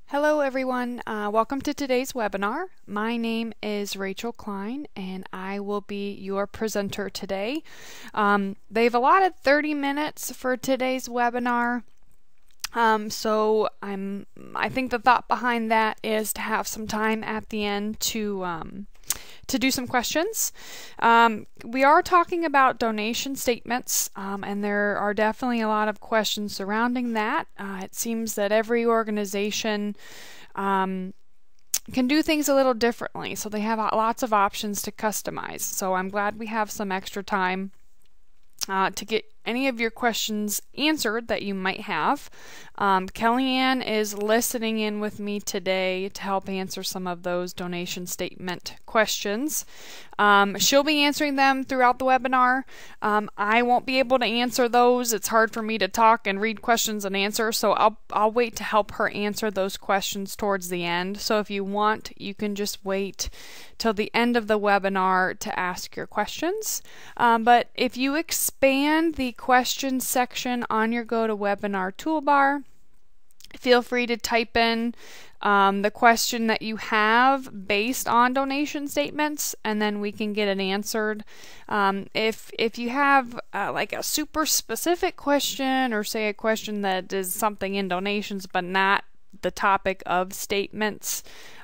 Hello everyone, welcome to today's webinar. My name is Rachel Klein and I will be your presenter today. They've allotted 30 minutes for today's webinar. I think the thought behind that is to have some time at the end to do some questions. We are talking about donation statements, and there are definitely a lot of questions surrounding that. It seems that every organization can do things a little differently, so they have lots of options to customize. So I'm glad we have some extra time to get any of your questions answered that you might have. Kellyanne is listening in with me today to help answer some of those donation statement questions. She'll be answering them throughout the webinar. I won't be able to answer those. It's hard for me to talk and read questions and answer, so I'll wait to help her answer those questions towards the end. So if you want, you can just wait till the end of the webinar to ask your questions. But if you expand the questions section on your GoToWebinar toolbar, feel free to type in the question that you have based on donation statements, and then we can get it answered. If you have like a super specific question, or say a question that is something in donations but not the topic of statements,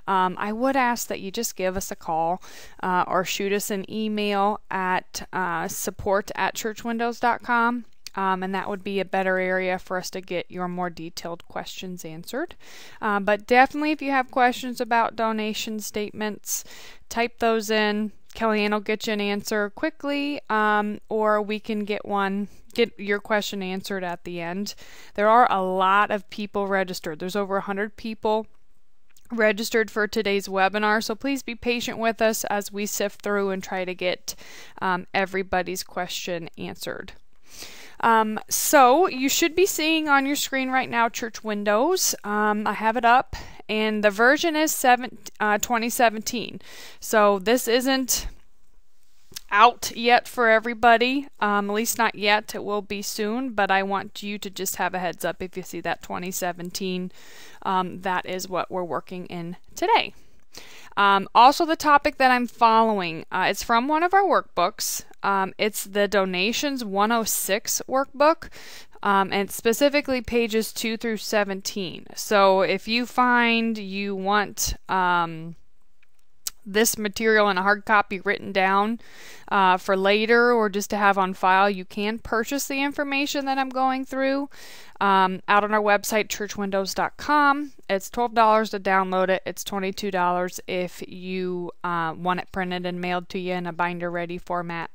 I would ask that you just give us a call or shoot us an email at support@churchwindows.com. And that would be a better area for us to get your more detailed questions answered. But definitely, if you have questions about donation statements, type those in. Kellyanne will get you an answer quickly, or we can get your question answered at the end. There are a lot of people registered. There's over 100 people registered for today's webinar, so please be patient with us as we sift through and try to get everybody's question answered. So you should be seeing on your screen right now Church Windows. I have it up, and the version is 2017. So this isn't out yet for everybody, at least not yet. It will be soon, but I want you to just have a heads up if you see that 2017. That is what we're working in today. Also, the topic that I'm following, it's from one of our workbooks. It's the Donations 106 workbook, and specifically pages 2 through 17. So if you find you want this material in a hard copy written down for later, or just to have on file, you can purchase the information that I'm going through out on our website, churchwindows.com. It's $12 to download it. It's $22 if you want it printed and mailed to you in a binder ready format.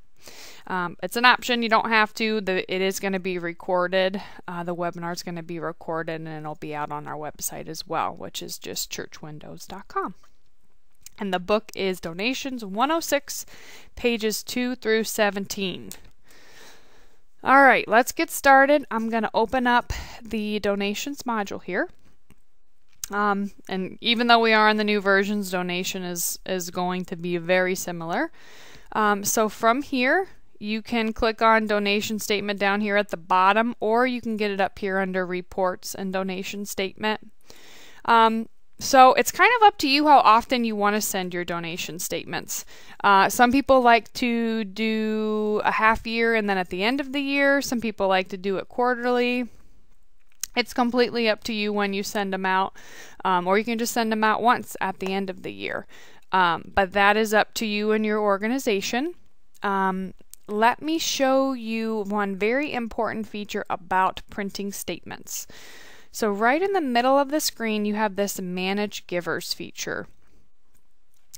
It's an option. You don't have to. It is going to be recorded. The webinar is going to be recorded, and it'll be out on our website as well, which is just churchwindows.com. And the book is Donations 106, pages 2 through 17. All right, let's get started. I'm going to open up the donations module here. And even though we are in the new versions, donation is going to be very similar. So from here, you can click on donation statement down here at the bottom, or you can get it up here under reports and donation statement. So it's kind of up to you how often you want to send your donation statements. Some people like to do a half year and then at the end of the year. Some people like to do it quarterly. It's completely up to you when you send them out, or you can just send them out once at the end of the year. But that is up to you and your organization. Let me show you one very important feature about printing statements. So right in the middle of the screen, you have this Manage Givers feature.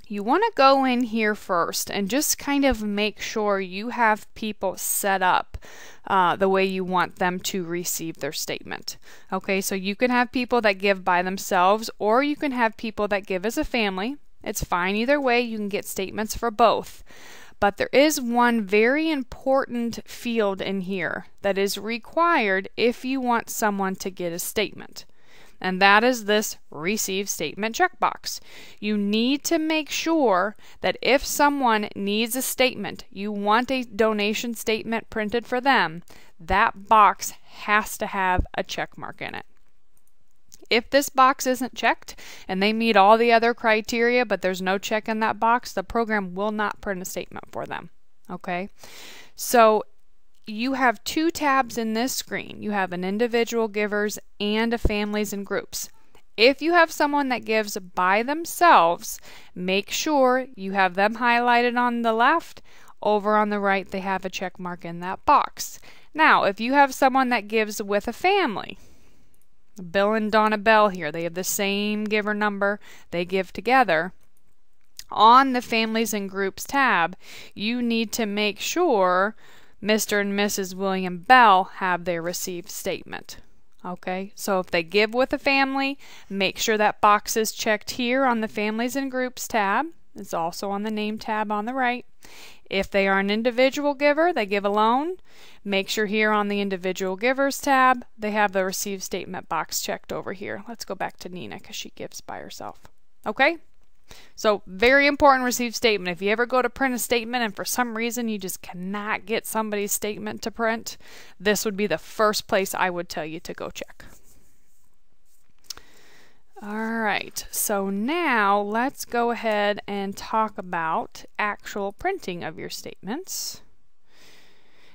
You want to go in here first and just kind of make sure you have people set up the way you want them to receive their statement. Okay, so you can have people that give by themselves, or you can have people that give as a family. It's fine either way. You can get statements for both. But there is one very important field in here that is required if you want someone to get a statement. And that is this Receive Statement checkbox. You need to make sure that if someone needs a statement, you want a donation statement printed for them, that box has to have a check mark in it. If this box isn't checked and they meet all the other criteria, but there's no check in that box, the program will not print a statement for them. Okay, so you have two tabs in this screen. You have an individual givers and a families and groups. If you have someone that gives by themselves, make sure you have them highlighted on the left. Over on the right, they have a check mark in that box. Now, if you have someone that gives with a family, Bill and Donna Bell here, they have the same giver number, they give together. On the families and groups tab, you need to make sure Mr. and Mrs. William Bell have their received statement. Okay, so if they give with a family, make sure that box is checked here on the families and groups tab. It's also on the name tab on the right. If they are an individual giver, they give alone, make sure here on the individual givers tab, they have the received statement box checked over here. Let's go back to Nina because she gives by herself. Okay? So very important received statement. If you ever go to print a statement and for some reason you just cannot get somebody's statement to print, this would be the first place I would tell you to go check. Alright, so now let's go ahead and talk about actual printing of your statements.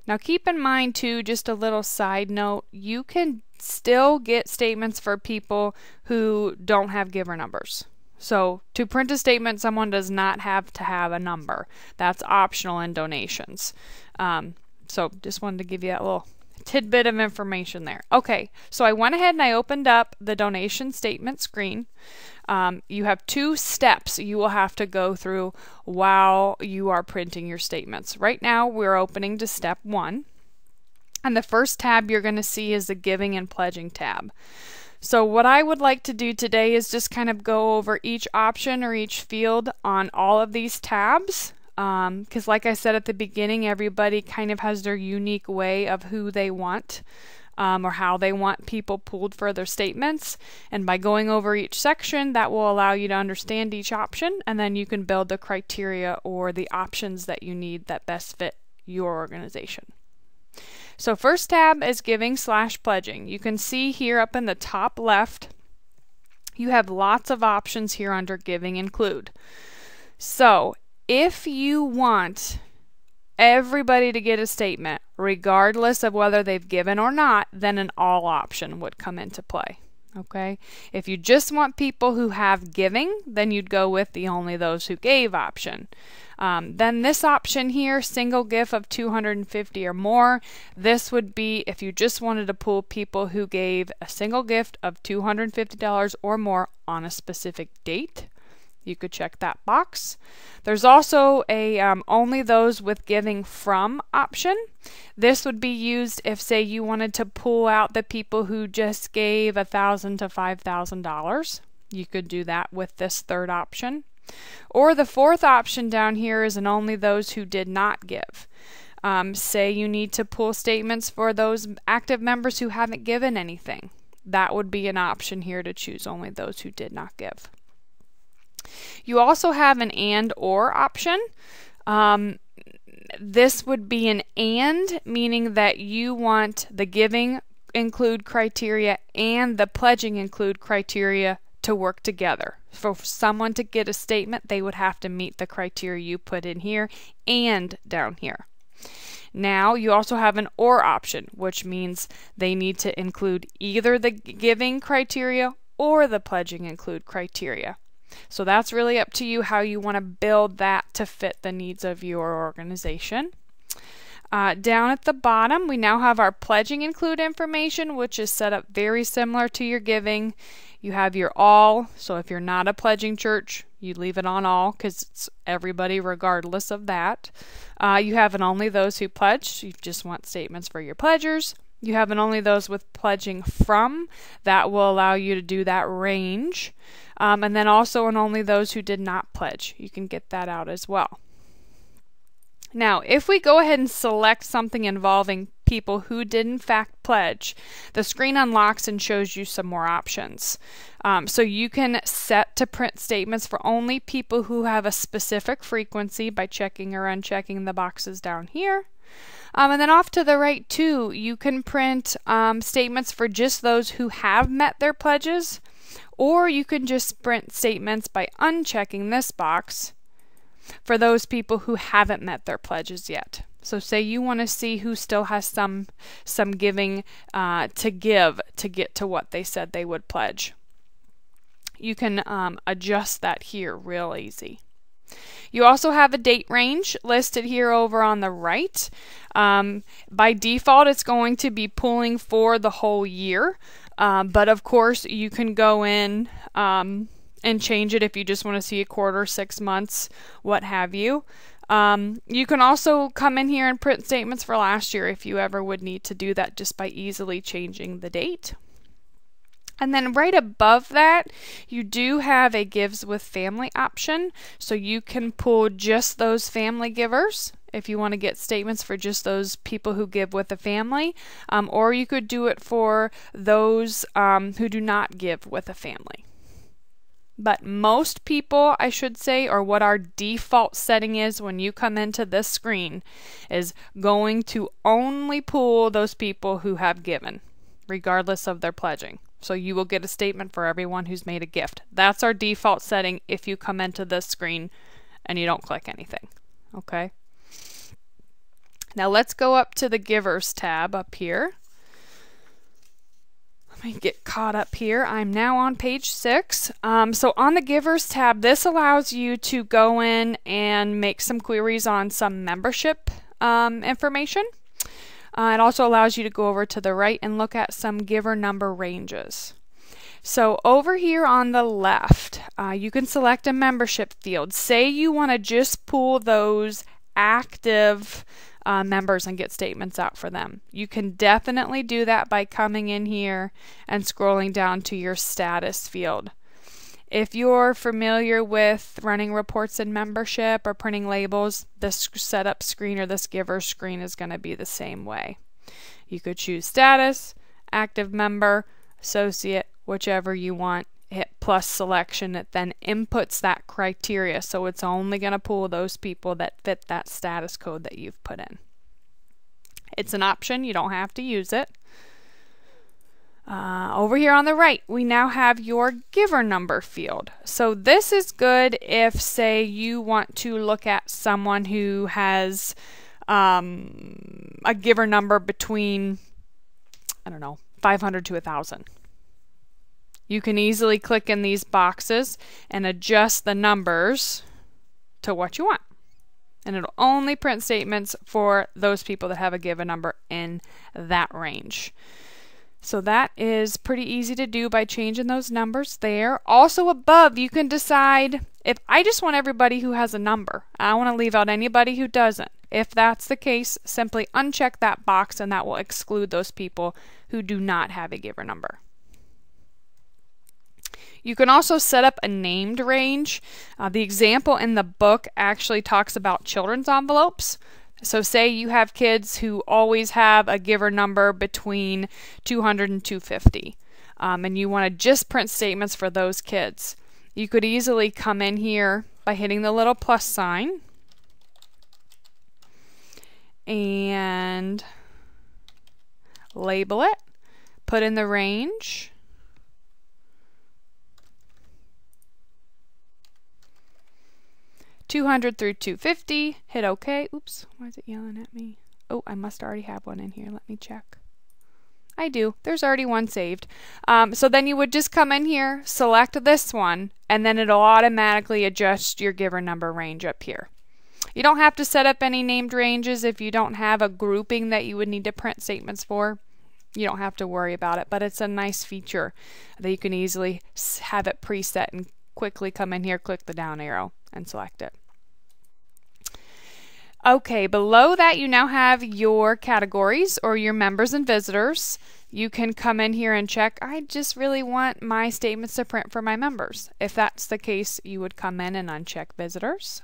Now keep in mind too, just a little side note, you can still get statements for people who don't have giver numbers. So to print a statement, someone does not have to have a number. That's optional in donations. So just wanted to give you that little tidbit of information there. Okay, so I went ahead and I opened up the donation statement screen. You have two steps you will have to go through while you are printing your statements. Right now we're opening to step 1. And the first tab you're going to see is the giving and pledging tab. So what I would like to do today is just kind of go over each option or each field on all of these tabs. Because like I said at the beginning, everybody kind of has their unique way of who they want or how they want people pulled for their statements. And by going over each section, that will allow you to understand each option, and then you can build the criteria or the options that you need that best fit your organization. So first tab is giving/pledging. You can see here up in the top left, you have lots of options here under giving include. So if you want everybody to get a statement, regardless of whether they've given or not, then an all option would come into play. Okay? If you just want people who have giving, then you'd go with the only those who gave option. Then this option here, single gift of $250 or more, this would be if you just wanted to pull people who gave a single gift of $250 or more on a specific date. You could check that box. There's also a only those with giving from option. This would be used if, say, you wanted to pull out the people who just gave $1,000 to $5,000. You could do that with this third option. Or the fourth option down here is an only those who did not give. Say you need to pull statements for those active members who haven't given anything. That would be an option here to choose only those who did not give. You also have an and or option. This would be an and, meaning that you want the giving include criteria and the pledging include criteria to work together. For someone to get a statement, they would have to meet the criteria you put in here and down here. Now you also have an or option, which means they need to include either the giving criteria or the pledging include criteria. So that's really up to you how you want to build that to fit the needs of your organization. Down at the bottom, we now have our pledging include information, which is set up very similar to your giving. You have your all, so if you're not a pledging church, you leave it on all because it's everybody regardless of that. You have an only those who pledge. You just want statements for your pledgers. You have an only those with pledging from. That will allow you to do that range. And then also an only those who did not pledge. You can get that out as well. Now, if we go ahead and select something involving people who did in fact pledge, the screen unlocks and shows you some more options. So you can set to print statements for only people who have a specific frequency by checking or unchecking the boxes down here. And then off to the right too, you can print statements for just those who have met their pledges, or you can just print statements by unchecking this box for those people who haven't met their pledges yet. So say you want to see who still has some giving to give to get to what they said they would pledge. You can adjust that here real easy. You also have a date range listed here over on the right. By default, it's going to be pulling for the whole year, but of course you can go in and change it if you just want to see a quarter, 6 months, what have you. You can also come in here and print statements for last year if you ever would need to do that, just by easily changing the date. And then right above that, you do have a Gives with Family option, so you can pull just those family givers if you want to get statements for just those people who give with a family, or you could do it for those who do not give with a family. But most people, I should say, or what our default setting is when you come into this screen, is going to only pull those people who have given, regardless of their pledging. So you will get a statement for everyone who's made a gift. That's our default setting if you come into this screen and you don't click anything. Okay? Now let's go up to the Givers tab up here. Let me get caught up here. I'm now on page 6. So on the Givers tab, this allows you to go in and make some queries on some membership information. It also allows you to go over to the right and look at some giver number ranges. So over here on the left, you can select a membership field. Say you want to just pull those active members and get statements out for them. You can definitely do that by coming in here and scrolling down to your status field. If you're familiar with running reports in membership or printing labels, this setup screen or this giver screen is going to be the same way. You could choose status, active member, associate, whichever you want. Hit plus selection. It then inputs that criteria, so it's only going to pull those people that fit that status code that you've put in. It's an option. You don't have to use it. Over here on the right, we now have your giver number field. So this is good if, say, you want to look at someone who has a giver number between, I don't know, 500 to 1,000. You can easily click in these boxes and adjust the numbers to what you want. And it'll only print statements for those people that have a given number in that range. So that is pretty easy to do by changing those numbers there. Also above, you can decide if I just want everybody who has a number. I want to leave out anybody who doesn't. If that's the case, simply uncheck that box and that will exclude those people who do not have a giver number. You can also set up a named range. The example in the book actually talks about children's envelopes. So say you have kids who always have a giver number between 200 and 250, and you want to just print statements for those kids. You could easily come in here by hitting the little plus sign and label it, put in the range, $200 through $250, hit OK. Oops, why is it yelling at me? Oh, I must already have one in here. Let me check. I do. There's already one saved. So then you would just come in here, select this one, and then it'll automatically adjust your giver number range up here. You don't have to set up any named ranges if you don't have a grouping that you would need to print statements for. You don't have to worry about it, but it's a nice feature that you can easily have it preset and quickly come in here, click the down arrow, and select it. Okay, below that you now have your categories or your members and visitors. You can come in here and check, I just really want my statements to print for my members. If that's the case, you would come in and uncheck visitors.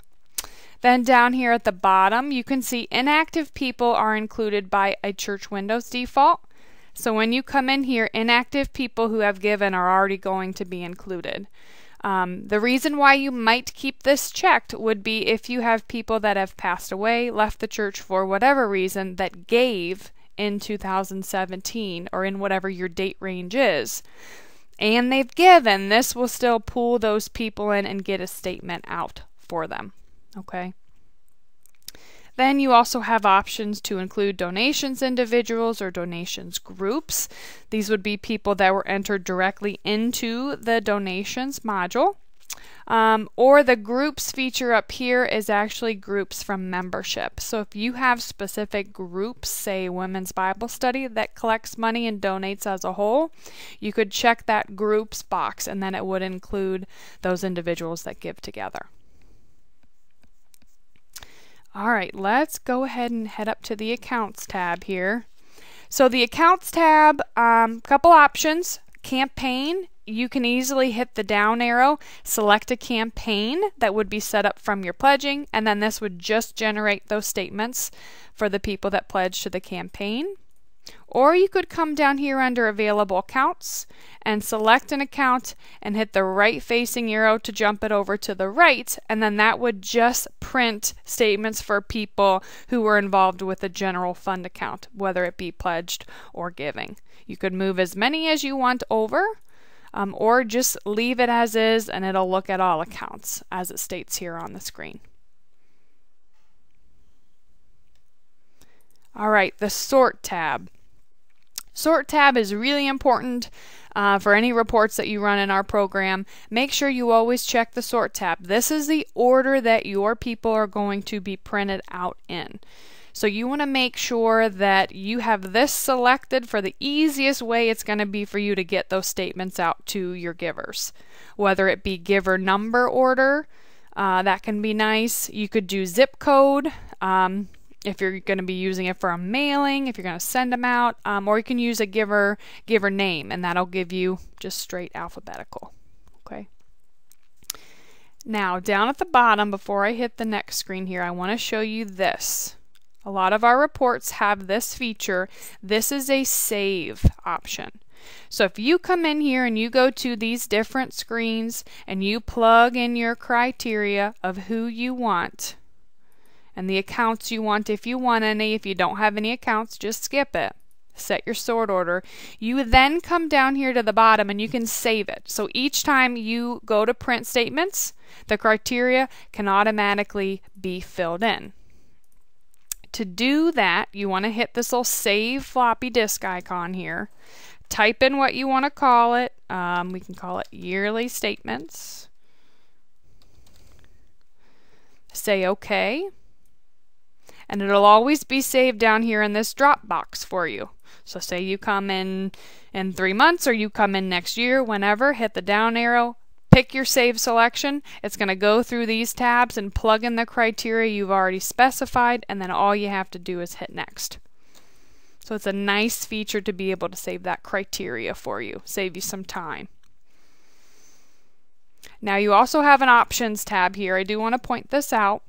Then down here at the bottom, you can see inactive people are included by a Church Windows default. So when you come in here, inactive people who have given are already going to be included. The reason why you might keep this checked would be if you have people that have passed away, left the church for whatever reason, that gave in 2017 or in whatever your date range is, and they've given, this will still pull those people in and get a statement out for them. Okay. Then you also have options to include donations individuals or donations groups. These would be people that were entered directly into the donations module. Or the groups feature up here is actually groups from membership. So if you have specific groups, say Women's Bible Study, that collects money and donates as a whole, you could check that groups box, and then it would include those individuals that give together. All right, let's go ahead and head up to the Accounts tab here. So the Accounts tab, couple options. Campaign, you can easily hit the down arrow, select a campaign that would be set up from your pledging, and then this would just generate those statements for the people that pledge to the campaign. Or you could come down here under Available Accounts and select an account and hit the right facing arrow to jump it over to the right, and then that would just print statements for people who were involved with a general fund account, whether it be pledged or giving. You could move as many as you want over, or just leave it as is and it'll look at all accounts as it states here on the screen. Alright, the Sort tab. Sort tab is really important for any reports that you run in our program. Make sure you always check the Sort tab. This is the order that your people are going to be printed out in. So you want to make sure that you have this selected for the easiest way it's going to be for you to get those statements out to your givers. Whether it be giver number order, that can be nice. You could do zip code if you're going to be using it for a mailing, if you're going to send them out, or you can use a giver name, and that'll give you just straight alphabetical. Okay. Now down at the bottom, before I hit the next screen here, I want to show you this. A lot of our reports have this feature. This is a save option. So if you come in here and you go to these different screens and you plug in your criteria of who you want and the accounts you want, if you want any, if you don't have any accounts, just skip it. Set your sort order. You then come down here to the bottom and you can save it. So each time you go to print statements, the criteria can automatically be filled in. To do that, you want to hit this little save floppy disk icon here. Type in what you want to call it. We can call it yearly statements. Say OK. And it'll always be saved down here in this drop box for you. So say you come in 3 months or you come in next year, whenever, hit the down arrow. Pick your save selection. It's going to go through these tabs and plug in the criteria you've already specified, and then all you have to do is hit next. So it's a nice feature to be able to save that criteria for you, save you some time. Now you also have an options tab here. I do want to point this out.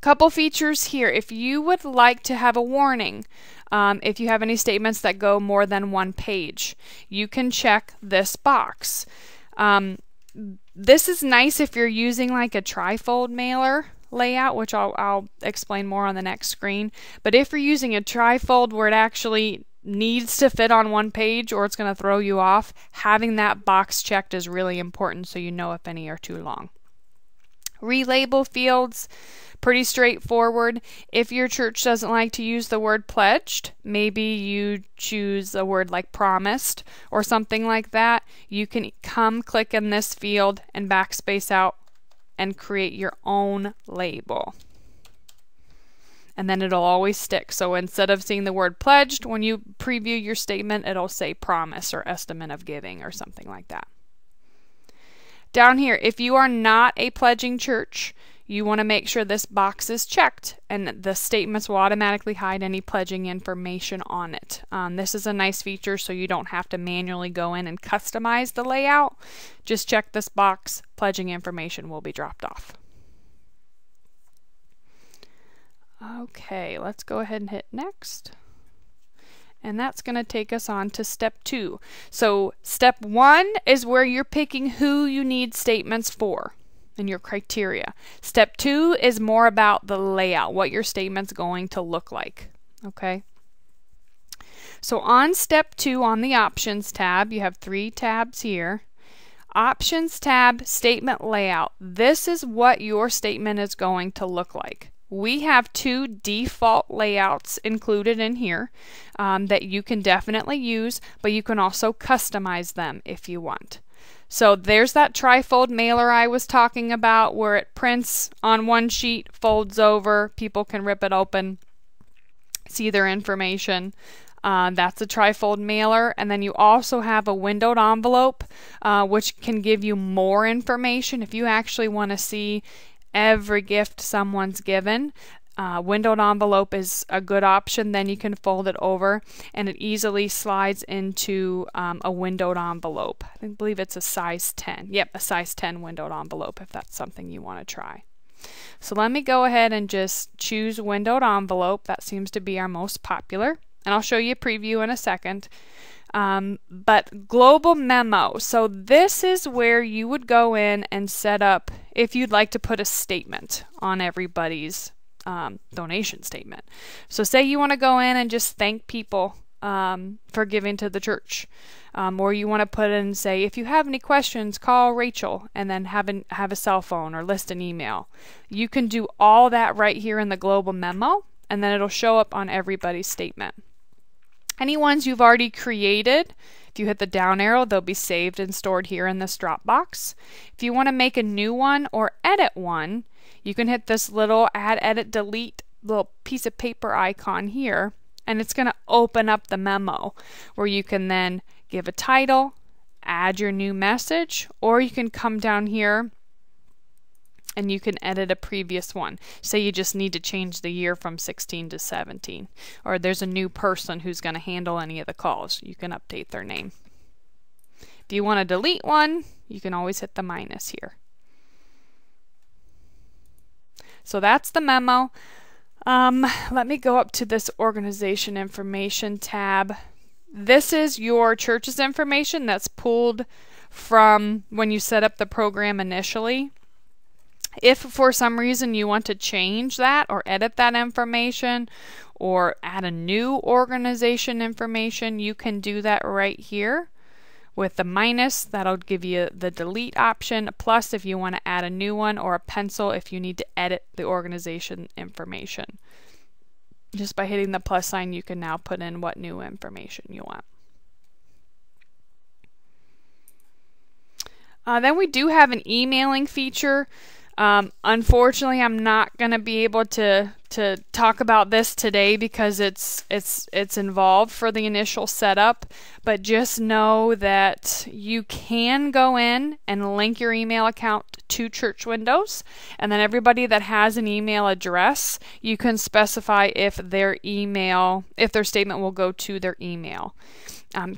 Couple features here. If you would like to have a warning, if you have any statements that go more than one page, you can check this box. This is nice if you're using like a trifold mailer layout, which I'll explain more on the next screen. But if you're using a trifold where it actually needs to fit on one page or it's going to throw you off, having that box checked is really important so you know if any are too long. Relabel fields, pretty straightforward. If your church doesn't like to use the word pledged, maybe you choose a word like promised or something like that, you can come click in this field and backspace out and create your own label. And then it'll always stick. So instead of seeing the word pledged, when you preview your statement, it'll say promise or estimate of giving or something like that. Down here, if you are not a pledging church, you want to make sure this box is checked and the statements will automatically hide any pledging information on it. This is a nice feature so you don't have to manually go in and customize the layout. Just check this box, pledging information will be dropped off. Okay, let's go ahead and hit next. And that's going to take us on to step 2. So step 1 is where you're picking who you need statements for and your criteria. Step 2 is more about the layout, what your statement's going to look like. Okay? So on step 2, on the Options tab, you have 3 tabs here. Options tab, Statement Layout. This is what your statement is going to look like. We have 2 default layouts included in here that you can definitely use, but you can also customize them if you want. So there's that trifold mailer I was talking about where it prints on one sheet, folds over, people can rip it open, see their information. That's a trifold mailer. And then you also have a windowed envelope, which can give you more information if you actually want to see every gift someone's given. Windowed envelope is a good option. Then you can fold it over and it easily slides into a windowed envelope. I believe it's a size 10. Yep, a size 10 windowed envelope if that's something you want to try. So let me go ahead and just choose windowed envelope. That seems to be our most popular. And I'll show you a preview in a second. But global memo. So this is where you would go in and set up if you'd like to put a statement on everybody's donation statement. So say you want to go in and just thank people for giving to the church. Or you want to put in and say, if you have any questions, call Rachel, and then have a cell phone or list an email. You can do all that right here in the global memo, and then it'll show up on everybody's statement. Any ones you've already created, if you hit the down arrow, they'll be saved and stored here in this Dropbox. If you want to make a new one or edit one, you can hit this little add, edit, delete little piece of paper icon here, and it's going to open up the memo where you can then give a title, add your new message, or you can come down here and you can edit a previous one. Say you just need to change the year from 16 to 17, or there's a new person who's going to handle any of the calls. You can update their name. If you want to delete one, you can always hit the minus here. So that's the memo. Let me go up to this organization information tab. This is your church's information that's pulled from when you set up the program initially. If for some reason you want to change that or edit that information or add a new organization information, you can do that right here with the minus. That'll give you the delete option, plus if you want to add a new one, or a pencil if you need to edit the organization information. Just by hitting the plus sign, you can now put in what new information you want. Then we do have an emailing feature. Unfortunately, I'm not going to be able to talk about this today because it's involved for the initial setup, but just know that you can go in and link your email account to Church Windows, and then everybody that has an email address, you can specify if their statement will go to their email.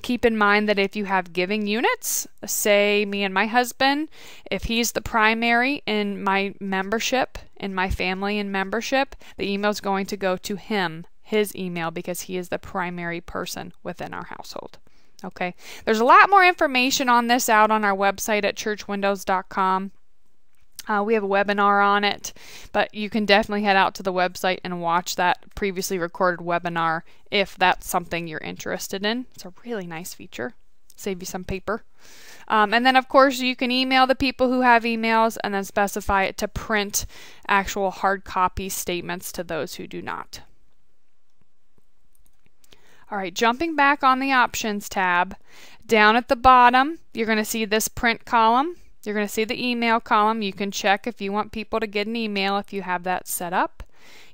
Keep in mind that if you have giving units, say me and my husband, if he's the primary in my membership, in my family and membership, the email is going to go to him, his email, because he is the primary person within our household. Okay, there's a lot more information on this out on our website at churchwindows.com. We have a webinar on it, but you can definitely head out to the website and watch that previously recorded webinar if that's something you're interested in. It's a really nice feature. Save you some paper. And then, of course, you can email the people who have emails and then specify it to print actual hard copy statements to those who do not. All right, jumping back on the Options tab, down at the bottom, you're going to see this print column. You're going to see the email column. You can check if you want people to get an email if you have that set up.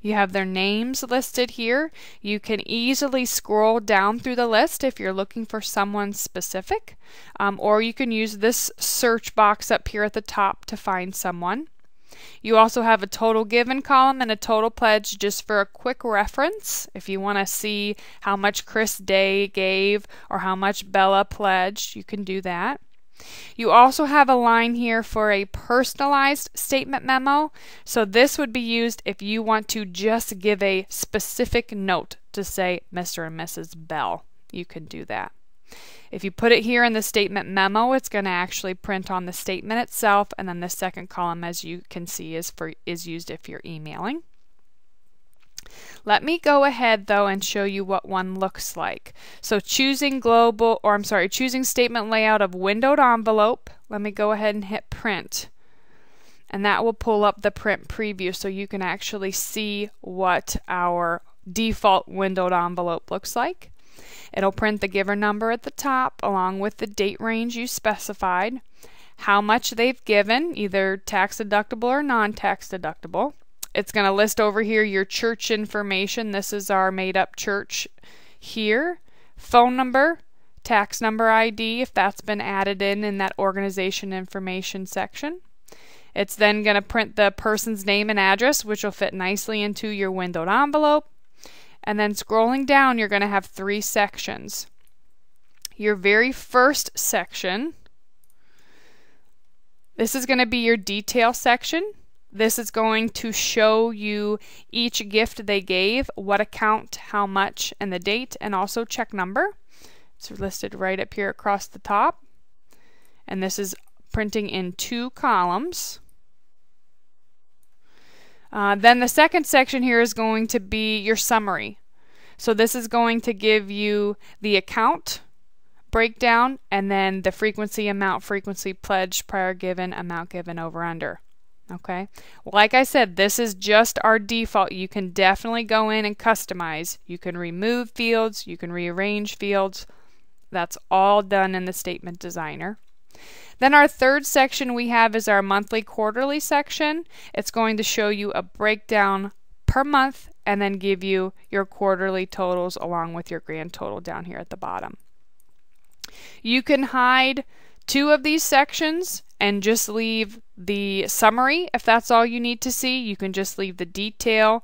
You have their names listed here. You can easily scroll down through the list if you're looking for someone specific, or you can use this search box up here at the top to find someone. You also have a total given column and a total pledge just for a quick reference. If you want to see how much Chris Day gave or how much Bella pledged, you can do that. You also have a line here for a personalized statement memo. So this would be used if you want to just give a specific note to say Mr. and Mrs. Bell. You can do that. If you put it here in the statement memo, it's going to actually print on the statement itself, and then the second column, as you can see, is used if you're emailing. Let me go ahead though and show you what one looks like. So choosing statement layout of windowed envelope, let me go ahead and hit print. And that will pull up the print preview so you can actually see what our default windowed envelope looks like. It'll print the giver number at the top along with the date range you specified, how much they've given, either tax deductible or non-tax deductible. It's going to list over here your church information. This is our made-up church here. Phone number, tax number ID if that's been added in that organization information section. It's then going to print the person's name and address, which will fit nicely into your windowed envelope. And then scrolling down, you're going to have 3 sections. Your very first section, this is going to be your detail section. This is going to show you each gift they gave, what account, how much, and the date, and also check number. It's listed right up here across the top. And this is printing in 2 columns. Then the second section here is going to be your summary. So this is going to give you the account breakdown and then the frequency, amount, frequency pledged, prior given, amount given, over, under. Okay, like I said, this is just our default. You can definitely go in and customize. You can remove fields, you can rearrange fields. That's all done in the Statement Designer. Then our third section we have is our monthly quarterly section. It's going to show you a breakdown per month and then give you your quarterly totals along with your grand total down here at the bottom. You can hide 2 of these sections and just leave the summary if that's all you need to see. You can just leave the detail.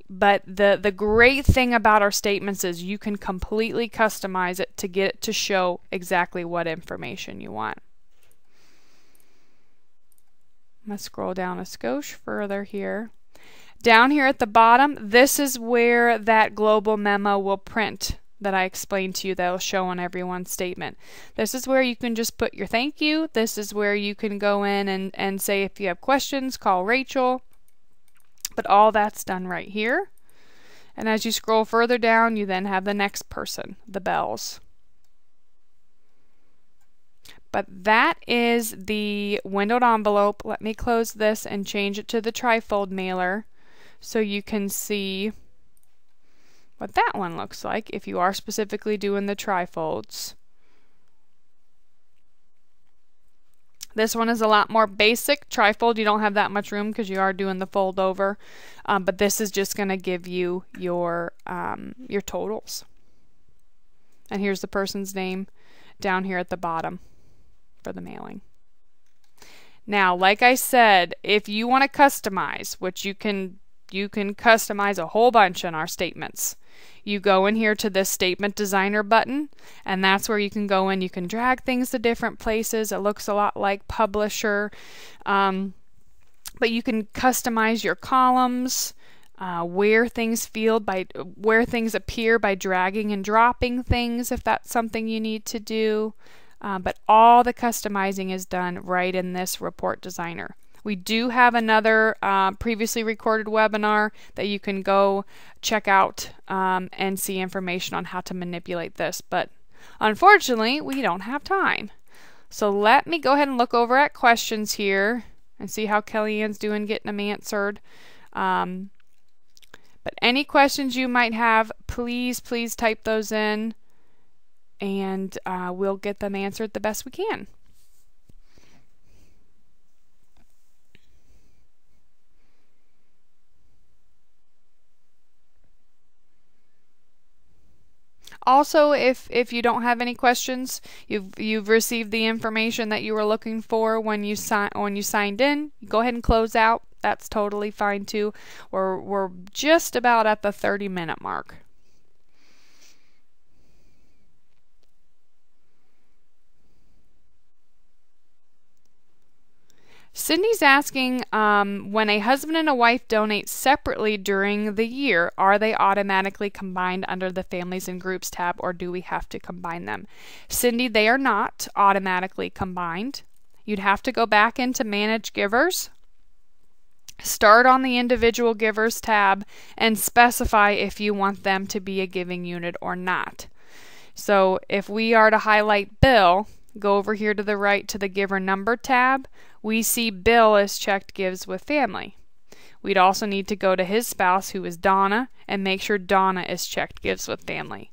But the great thing about our statements is you can completely customize it to get it to show exactly what information you want. Let's scroll down a skosh further here. Down here at the bottom, this is where that global memo will print that I explained to you that will show on everyone's statement. This is where you can just put your thank you. This is where you can go in and say if you have questions, call Rachel. But all that's done right here. And as you scroll further down, you then have the next person, the Bells. But that is the windowed envelope. Let me close this and change it to the trifold mailer so you can see what that one looks like if you are specifically doing the trifolds. This one is a lot more basic. Trifold, you don't have that much room because you are doing the fold over, but this is just going to give you your totals. And here's the person's name down here at the bottom for the mailing. Now, like I said, if you want to customize, which you can customize a whole bunch in our statements. You go in here to this Statement Designer button, and that's where you can go in. You can drag things to different places. It looks a lot like Publisher, but you can customize your columns, where things appear by dragging and dropping things if that's something you need to do. But all the customizing is done right in this Report Designer. We do have another previously recorded webinar that you can go check out and see information on how to manipulate this, but unfortunately we don't have time. So let me go ahead and look over at questions here and see how Kellyanne's doing getting them answered. But any questions you might have, please type those in and we'll get them answered the best we can. Also, if you don't have any questions, you've received the information that you were looking for when you signed in, go ahead and close out. That's totally fine too. We're just about at the 30-minute mark. Cindy's asking, when a husband and a wife donate separately during the year, are they automatically combined under the Families and Groups tab, or do we have to combine them? Cindy, they are not automatically combined. You'd have to go back into Manage Givers, start on the Individual Givers tab, and specify if you want them to be a giving unit or not. So if we are to highlight Bill, go over here to the right to the Giver Number tab, we see Bill is checked Gives with Family. We'd also need to go to his spouse, who is Donna, and make sure Donna is checked Gives with Family.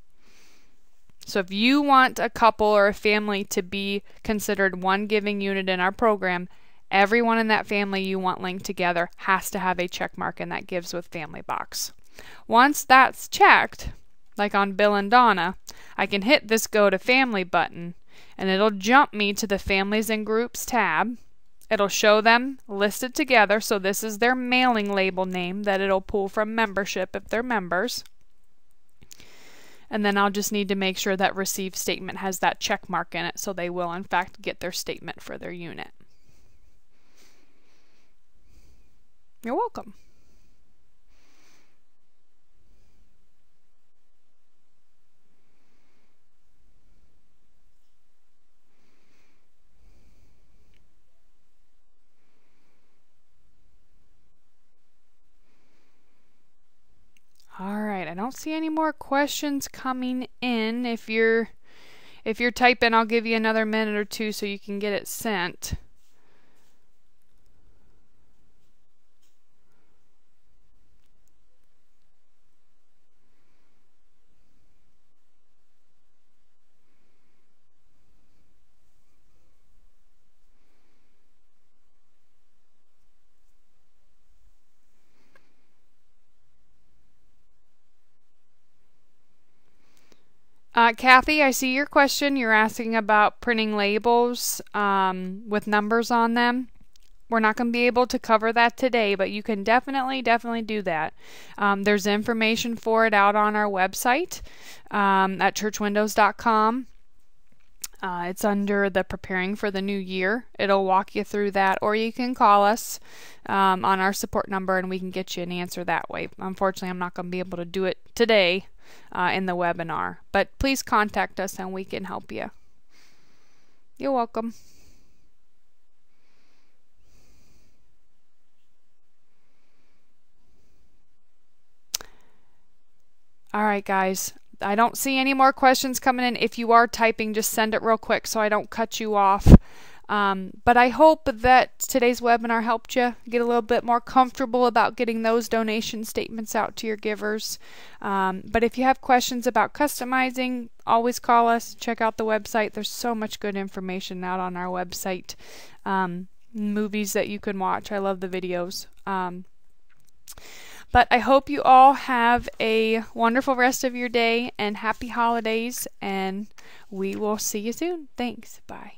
So if you want a couple or a family to be considered one giving unit in our program, everyone in that family you want linked together has to have a check mark in that Gives with Family box. Once that's checked, like on Bill and Donna, I can hit this Go to Family button, and it'll jump me to the Families and Groups tab. It'll show them listed together, so this is their mailing label name that it'll pull from membership if they're members. And then I'll just need to make sure that Receive Statement has that check mark in it, so they will in fact get their statement for their unit. You're welcome. Alright, I don't see any more questions coming in. If you're typing, I'll give you another minute or two so you can get it sent. Kathy, I see your question. You're asking about printing labels with numbers on them. We're not going to be able to cover that today, but you can definitely do that. There's information for it out on our website at churchwindows.com. It's under the Preparing for the New Year. It'll walk you through that, or you can call us on our support number and we can get you an answer that way. Unfortunately, I'm not going to be able to do it today in the webinar, but please contact us and we can help you. You're welcome. All right, guys. I don't see any more questions coming in. If you are typing, just send it real quick so I don't cut you off. But I hope that today's webinar helped you get a little bit more comfortable about getting those donation statements out to your givers. But if you have questions about customizing, always call us. Check out the website. There's so much good information out on our website. Movies that you can watch. I love the videos. But I hope you all have a wonderful rest of your day and happy holidays, and we will see you soon. Thanks. Bye.